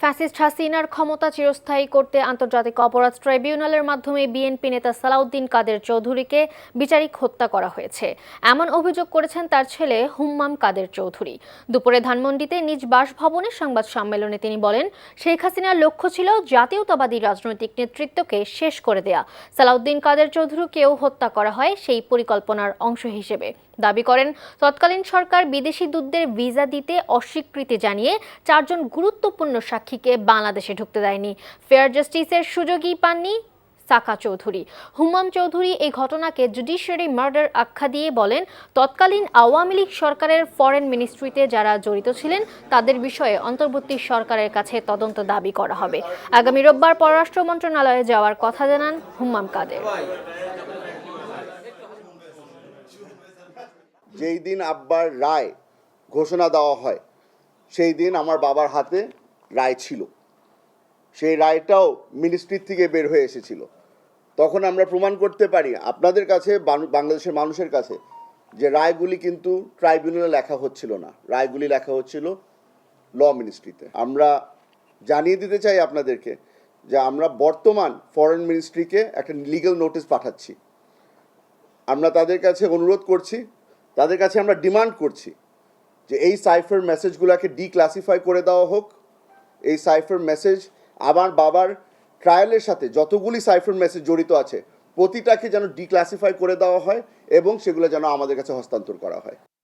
Fascist হাসিনার ক্ষমতা চিরস্থায়ী করতে আন্তর্জাতিক অপরাধ ট্রাইব্যুনালের মাধ্যমে বিএনপি নেতা সালাউদ্দিন কাদের চৌধুরীকে বিচারিক হত্যা করা হয়েছে, এমন অভিযোগ করেছেন তার ছেলে হুম্মাম কাদের চৌধুরী। দুপুরে ধানমন্ডিতে নিজ বাসভবনে সংবাদ সম্মেলনে তিনি বলেন, শেখ হাসিনার লক্ষ্য ছিল জাতীয়তাবাদী রাজনৈতিক নেতৃত্বকে শেষ করে দেয়া। সালাউদ্দিন কাদের চৌধুরীকেও হত্যা করা হয় সেই পরিকল্পনার অংশ হিসেবে। দাবি করেন, তৎকালীন সরকার বিদেশি দূতদের ভিসা দিতে অস্বীকৃতি জানিয়ে 4 জন গুরুত্বপূর্ণ সাক্ষীকে বাংলাদেশে ঢুকতে দেয়নি। ফেয়ার জাস্টিসের সুযোগই পাননি সাকা চৌধুরী। হুম্মাম চৌধুরী এই ঘটনাকে জুডিশিয়ারি মার্ডার আখ্যা দিয়ে বলেন, তৎকালীন আওয়ামী লীগ সরকারের ফরেন মিনিস্ট্রিতে যারা জড়িত ছিলেন তাদের বিষয়ে অন্তর্বর্তী সরকারের কাছে তদন্ত দাবি করা হবে। আগামী রোববার পররাষ্ট্র মন্ত্রণালয়ে যাওয়ার কথা জানান হুম্মাম কাদের। যেই দিন আব্বার রায় ঘোষণা দেওয়া হয় সেই দিন আমার বাবার হাতে রায় ছিল, সেই রায়টাও মিনিস্ট্রি থেকে বের হয়ে এসেছিল। তখন আমরা প্রমাণ করতে পারি আপনাদের কাছে, বাংলাদেশের মানুষের কাছে, যে রায়গুলি কিন্তু ট্রাইব্যুনালে লেখা হচ্ছিল না, রায়গুলি লেখা হচ্ছিল ল মিনিস্ট্রিতে। আমরা জানিয়ে দিতে চাই আপনাদেরকে যে আমরা বর্তমান ফরেন মিনিস্ট্রিকে একটা লিগ্যাল নোটিশ পাঠাচ্ছি। আমরা তাদের কাছে অনুরোধ করছি, তাদের কাছে আমরা ডিমান্ড করছি যে এই সাইফার মেসেজগুলোকে ডিক্লাসিফাই করে দেওয়া হোক। এই সাইফার মেসেজ আমার বাবার ট্রায়ালের সাথে যতগুলি সাইফার মেসেজ জড়িত আছে প্রতিটাকে যেন ডিক্লাসিফাই করে দেওয়া হয় এবং সেগুলো যেন আমাদের কাছে হস্তান্তর করা হয়।